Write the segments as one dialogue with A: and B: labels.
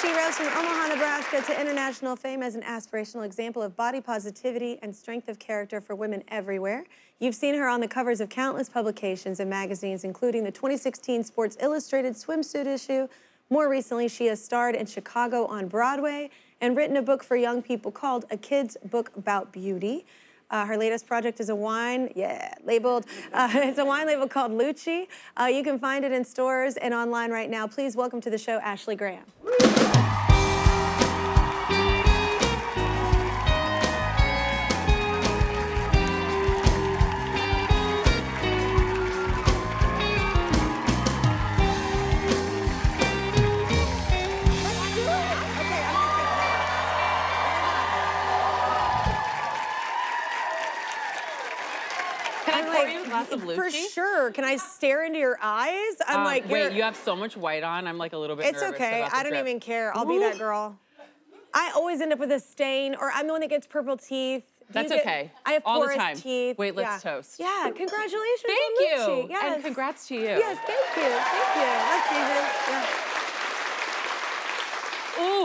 A: She rose from Omaha, Nebraska to international fame as an aspirational example of body positivity and strength of character for women everywhere. You've seen her on the covers of countless publications and magazines, including the 2016 Sports Illustrated swimsuit issue. More recently, she has starred in Chicago on Broadway and written a book for young people called A Kid's Book About Beauty. Her latest project is a wine, it's a wine label called Lucci. You can find it in stores and online right now. Please welcome to the show, Ashley Graham.
B: Can I pour you a glass of Lucci?
A: For sure. Can I stare into your eyes? I'm like,
B: wait, you have so much white on. I'm like a little bit nervous.
A: It's okay.
B: About the
A: I don't
B: drip.
A: even care. I'll be that girl. I always end up with a stain, or I'm the one that gets purple teeth.
B: That's okay.
A: I have
B: all
A: porous
B: the time.
A: teeth.
B: Wait, let's toast.
A: Yeah, congratulations.
B: Thank
A: on
B: you.
A: Lucci. Yes.
B: And congrats to you.
A: Yes, thank you. Thank you. Let's see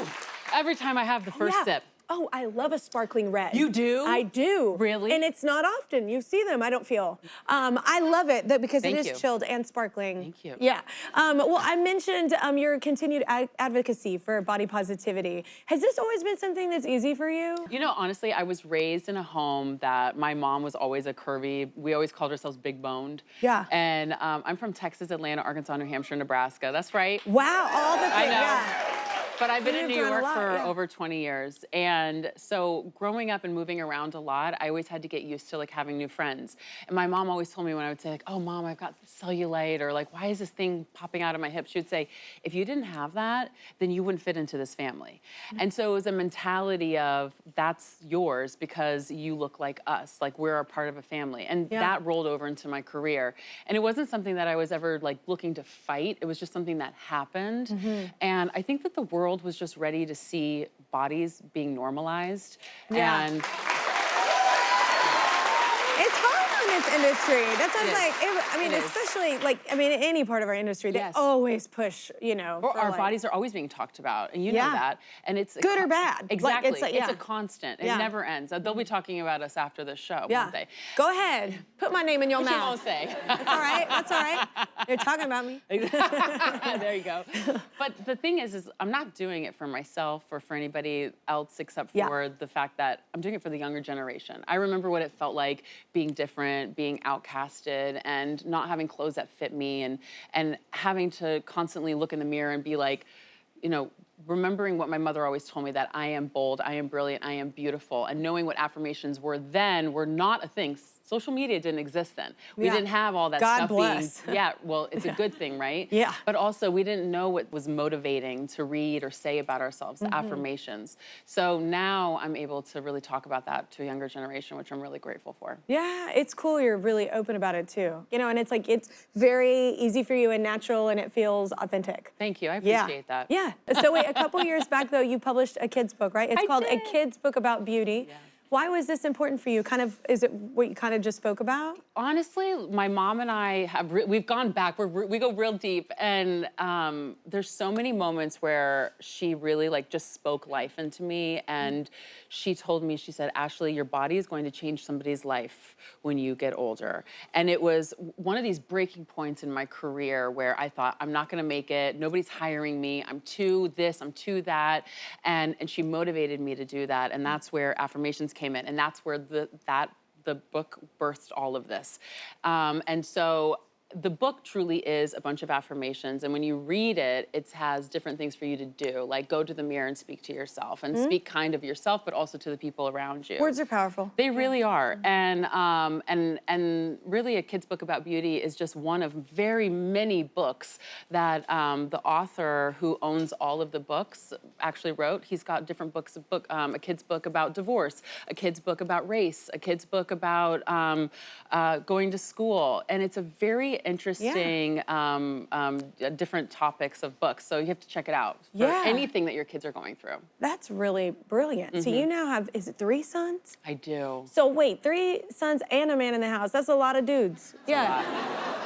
A: this.
B: Ooh, every time I have the first sip.
A: Oh, I love a sparkling red.
B: You do?
A: I do.
B: Really?
A: And it's not often. You see them, I don't feel. I love it because
B: Thank
A: it is
B: you.
A: chilled and sparkling.
B: Thank you.
A: Yeah. Well, I mentioned your continued advocacy for body positivity. Has this always been something that's easy for you?
B: You know, honestly, I was raised in a home that my mom was always a curvy, we always called ourselves big boned.
A: Yeah.
B: And I'm from Texas, Atlanta, Arkansas, New Hampshire, Nebraska. That's right.
A: Wow, all the things.
B: I know.
A: Yeah.
B: But I've been in
A: You've
B: New
A: done a
B: York
A: lot,
B: for
A: yeah.
B: over 20 years. And so growing up and moving around a lot, I always had to get used to like having new friends. And my mom always told me when I would say like, oh mom, I've got cellulite, or like, why is this thing popping out of my hip? She would say, if you didn't have that, then you wouldn't fit into this family. And so it was a mentality of that's yours because you look like us, like we're a part of a family. And that rolled over into my career. And it wasn't something that I was ever like looking to fight. It was just something that happened. And I think that the world was just ready to see bodies being normalized.
A: Yeah.
B: And
A: It's hard on this industry. That's what I'm like. I mean,
B: It is.
A: especially like, any part of our industry, they
B: Yes.
A: always push, you know.
B: Or
A: for,
B: our
A: like,
B: bodies are always being talked about, and you know that. And it's
A: good or bad. Like,
B: Exactly.
A: it's like,
B: It's a constant. It never ends. They'll be talking about us after the show, won't they?
A: Go ahead. Put my name in your
B: Which you
A: mouth.
B: won't say.
A: That's all right. That's all right. They're talking about me.
B: There you go. But the thing is I'm not doing it for myself or for anybody else except for the fact that I'm doing it for the younger generation. I remember what it felt like being different, being outcasted, and not having clothes that fit me, and having to constantly look in the mirror and be like, you know, remembering what my mother always told me, that I am bold, I am brilliant, I am beautiful, and knowing what affirmations were then were not a thing. Social media didn't exist then. We didn't have all that
A: God
B: stuff
A: bless.
B: being, well, it's a good thing, right?
A: Yeah.
B: But also we didn't know what was motivating to read or say about ourselves, the affirmations. So now I'm able to really talk about that to a younger generation, which I'm really grateful for.
A: Yeah, it's cool. You're really open about it too. You know, and it's like, it's very easy for you and natural, and it feels authentic.
B: Thank you, I appreciate that.
A: Yeah. So wait, a couple years back though, you published a kid's book, right? It's called A Kid's Book About Beauty.
B: Yeah.
A: Why was this important for you? Is it what you kind of just spoke about?
B: Honestly, my mom and I we've gone back. We go real deep, and there's so many moments where she really like just spoke life into me, and she told me, she said, Ashley, your body is going to change somebody's life when you get older. And it was one of these breaking points in my career where I thought, I'm not going to make it. Nobody's hiring me. I'm too this. I'm too that. And she motivated me to do that, and that's where Affirmations came in, and that's where the book birthed all of this. And so the book truly is a bunch of affirmations, and when you read it, it has different things for you to do, like go to the mirror and speak to yourself, and speak kind of yourself, but also to the people around you.
A: Words are powerful.
B: They really are, and really, A Kid's Book About Beauty is just one of very many books that the author who owns all of the books actually wrote. He's got different books, a kid's book about divorce, a kid's book about race, a kid's book about going to school, and it's a very interesting, different topics of books. So you have to check it out for anything that your kids are going through.
A: That's really brilliant. So you now have, is it 3 sons?
B: I do.
A: So wait, 3 sons and a man in the house. That's a lot of dudes.
B: It's a lot.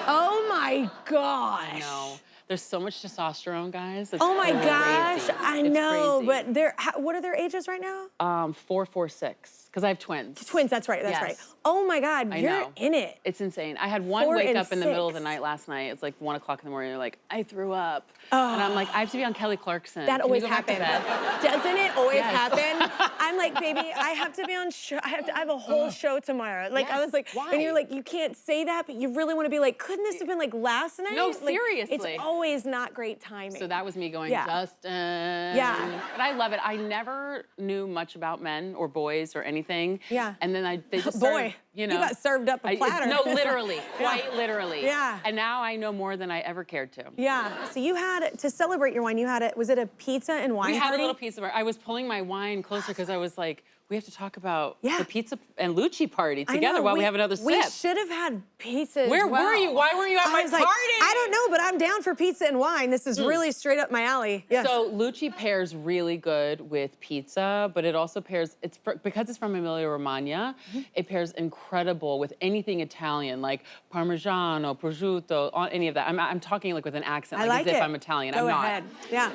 A: Oh my gosh.
B: I know. There's so much testosterone, guys. It's
A: Oh my
B: crazy.
A: gosh, I
B: It's
A: know,
B: crazy.
A: but what are their ages right now?
B: 4, 4, 6, because I have twins.
A: Twins, that's right, that's right.
B: Yes.
A: Oh my God,
B: I
A: you're
B: know.
A: in it.
B: It's insane. I had one
A: 4
B: wake
A: and
B: up in the middle of the
A: 6.
B: night last night. It's like 1 o'clock in the morning. They're like, I threw up. And I'm like, I have to be on Kelly Clarkson.
A: That
B: Can
A: always
B: you go back to
A: happens.
B: bed?
A: Doesn't it always
B: Yes.
A: happen? I'm like, baby, I have to be on show. I have a whole show tomorrow. Like, I
B: Yes.
A: was like,
B: Why?
A: and you're like, you can't say that, but you really want to be like, couldn't this have been like last night?
B: No,
A: Like,
B: seriously.
A: It's always not great timing.
B: So that was me going,
A: Yeah.
B: Justin.
A: Yeah.
B: But I love it. I never knew much about men or boys or anything.
A: Yeah.
B: And then they just
A: Boy,
B: started, you know.
A: got served up a platter.
B: No, literally,
A: Yeah.
B: quite literally.
A: Yeah.
B: And now I know more than I ever cared to.
A: Yeah. So you had, to celebrate your wine, you had was it a pizza and wine
B: We had
A: party?
B: a little piece of it. I was pulling my wine closer because I was like, we have to talk about
A: Yeah.
B: the pizza and Lucci party
A: I
B: together
A: know,
B: while we have another
A: We
B: sip.
A: should have had pizza.
B: Where
A: as well.
B: were you? Why weren't you at
A: I
B: my
A: was
B: party?
A: like, I don't know, but I'm down for pizza and wine. This is really straight up my alley. Yes.
B: So Lucci pairs really good with pizza, but it also pairs, because it's from Emilia-Romagna, it pairs incredible with anything Italian, like Parmigiano, prosciutto, any of that. I'm talking like with an accent,
A: I
B: like
A: like
B: as
A: it.
B: if I'm Italian.
A: Go
B: I'm not.
A: ahead. Yeah.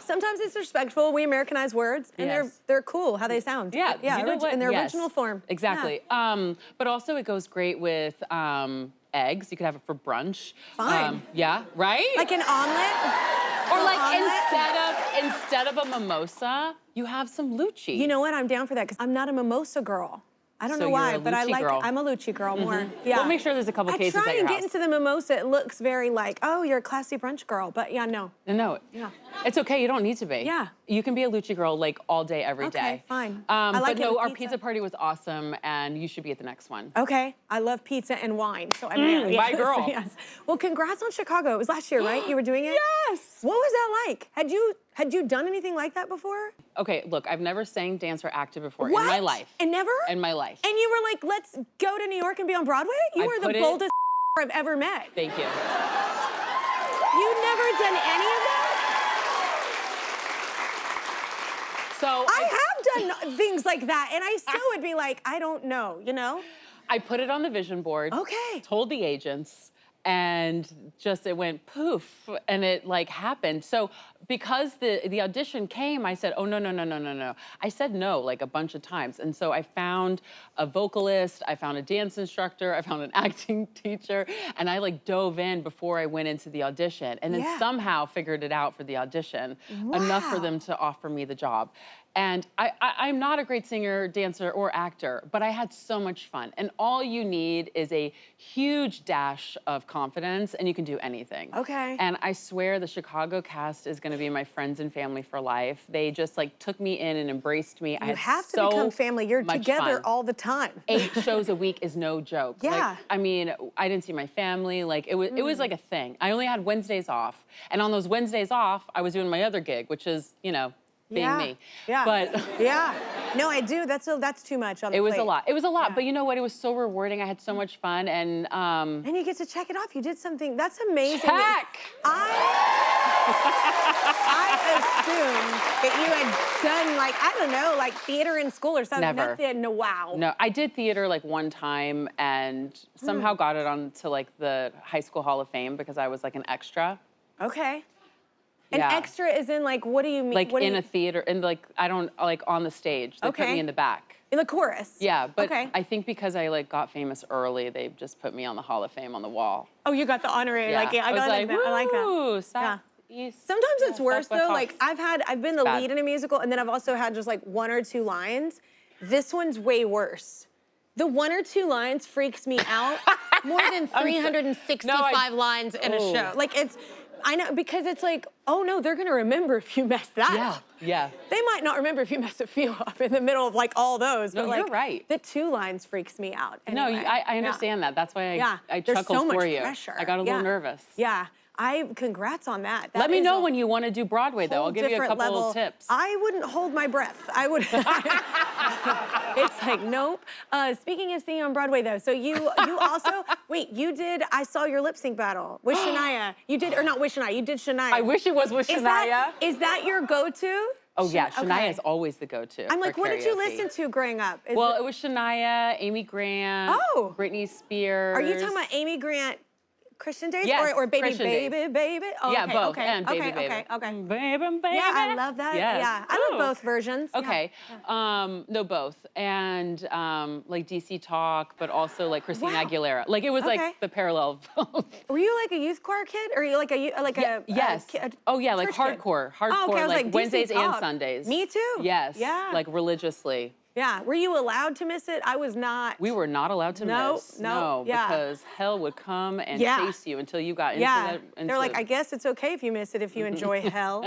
A: Sometimes it's respectful. We Americanize words, and
B: Yes.
A: they're cool how they sound.
B: Yeah,
A: Yeah.
B: you know what?
A: In their
B: Yes,
A: original form.
B: Exactly. But also it goes great with eggs. You could have it for brunch.
A: Fine.
B: Yeah, right?
A: Like an omelet.
B: or
A: little
B: like
A: omelet.
B: instead of a mimosa, you have some Lucci.
A: You know what? I'm down for that because I'm not a mimosa girl. I don't
B: So
A: know why,
B: you're a
A: but I
B: Lucci
A: like.
B: girl.
A: I'm a Lucci girl more. Yeah.
B: We'll make sure there's a couple cases
A: I
B: at
A: try
B: your
A: and
B: house.
A: get into the mimosa. It looks very like, oh, you're a classy brunch girl, but yeah, no.
B: No,
A: Yeah.
B: it's okay. You don't need to be.
A: Yeah.
B: You can be a Lucci girl like all day, every day.
A: Okay, fine. I like
B: but
A: it
B: no,
A: with
B: our
A: pizza.
B: pizza party was awesome, and you should be at the next one.
A: Okay, I love pizza and wine, so I'm there.
B: my
A: Yes,
B: girl.
A: Yes. Well, congrats on Chicago. It was last year, right? You were doing it?
B: Yes.
A: What was that like? Had you done anything like that before?
B: Okay, look, I've never sang, danced, or acted before
A: What?
B: in my life.
A: And never?
B: In my life.
A: And you were like, let's go to New York and be on Broadway? You
B: I
A: were the
B: put it-
A: boldest I've ever met.
B: Thank you.
A: You've never done any of that?
B: So
A: I have done things like that, and I still would be like, I don't know, you know?
B: I put it on the vision board.
A: Okay.
B: Told the agents, and just it went poof, and it like happened. So because the audition came, I said, oh, no. I said no like a bunch of times. And so I found a vocalist, I found a dance instructor, I found an acting teacher, and I like dove in before I went into the audition, and then
A: Yeah.
B: somehow figured it out for the audition, enough for
A: Wow.
B: them to offer me the job. And I'm not a great singer, dancer, or actor, but I had so much fun. And all you need is a huge dash of confidence, and you can do anything.
A: Okay.
B: And I swear the Chicago cast is gonna be my friends and family for life. They just like took me in and embraced me. I
A: You
B: had
A: have to
B: so
A: become family. You're
B: much
A: together
B: fun.
A: all the time.
B: 8 shows a week is no joke.
A: Yeah.
B: Like, I mean, I didn't see my family. Like it was like a thing. I only had Wednesdays off. And on those Wednesdays off, I was doing my other gig, which is, you know, being
A: Yeah.
B: me.
A: Yeah.
B: But
A: Yeah. No, I do. That's too much on the
B: it was
A: plate.
B: a lot. It was a lot,
A: Yeah.
B: but you know what? It was so rewarding. I had so much fun, and
A: And you get to check it off. You did something. That's amazing.
B: check.
A: I assumed that you had done like, I don't know, like theater in school or something.
B: Never.
A: Nothing. No, wow.
B: No, I did theater like one time, and somehow got it onto like the High School Hall of Fame because I was like an extra.
A: Okay. An
B: Yeah.
A: extra is in like, what do you mean?
B: Like
A: what do
B: in
A: you,
B: a theater, and like I don't like on the stage. They put
A: Okay.
B: me in the back.
A: in the chorus?
B: Yeah, but
A: Okay.
B: I think because I like got famous early, they just put me on the Hall of Fame on the wall.
A: Oh, you got the honorary.
B: Yeah.
A: Like, yeah, I
B: was
A: got
B: like,
A: that. I like that.
B: woo,
A: Yeah.
B: Southeast.
A: Sometimes it's worse
B: Southwest
A: though.
B: Hall.
A: Like I've been the
B: bad.
A: lead in a musical, and then I've also had just like 1 or 2 lines. This one's way worse. The 1 or 2 lines freaks me out more than 365 lines in a
B: Oh.
A: show. Like I know, because it's like, oh no, they're gonna remember if you mess that
B: Yeah,
A: up.
B: yeah.
A: They might not remember if you mess a few up in the middle of like all those.
B: No,
A: but like,
B: you're right.
A: The 2 lines freaks me out.
B: No,
A: Anyway.
B: I
A: Yeah.
B: understand that. That's why
A: Yeah,
B: I
A: there's
B: chuckled
A: so much
B: for you.
A: pressure.
B: I got a little
A: Yeah.
B: nervous.
A: Yeah, congrats on that.
B: Let
A: That
B: me
A: is
B: know
A: a
B: when you want to do Broadway, though. I'll
A: whole
B: give you a
A: different
B: couple
A: level.
B: of tips.
A: I wouldn't hold my breath. I would. It's like, nope. Speaking of singing on Broadway, though, so you also, wait, you did, I saw your lip sync battle with Shania. You did, or not with Shania, you did Shania.
B: I wish it was with Shania.
A: Is that your go-to?
B: Oh, yeah,
A: Okay.
B: Shania is always the go-to.
A: I'm like,
B: for
A: what did you
B: karaoke.
A: listen to growing up?
B: Well, it was Shania, Amy Grant,
A: Oh.
B: Britney Spears.
A: Are you talking about Amy Grant Christian days?
B: Yes,
A: or baby,
B: Christian days.
A: baby? Oh,
B: Yeah,
A: okay,
B: both,
A: okay,
B: and baby,
A: okay,
B: baby.
A: okay, okay.
B: Baby, baby.
A: Yeah, I love that.
B: Yes.
A: Yeah, I love
B: Ooh.
A: both versions. Yeah,
B: Okay,
A: yeah.
B: no, both, and like DC Talk, but also like Christina
A: Wow.
B: Aguilera. Like it was
A: Okay.
B: like the parallel of both.
A: Were you like a youth choir kid, or you like
B: Yes. Oh yeah, like
A: church kid?
B: hardcore,
A: Oh, okay, I was
B: like
A: DC
B: Wednesdays and
A: Talk.
B: Sundays.
A: Me too.
B: Yes.
A: Yeah.
B: Like religiously.
A: Yeah. Were you allowed to miss it? I was not.
B: We were not allowed to
A: No,
B: miss.
A: no,
B: No,
A: yeah.
B: because hell would come and
A: Yeah.
B: chase you until you got into
A: Yeah.
B: that.
A: They're like, I guess it's okay if you miss it if you enjoy hell.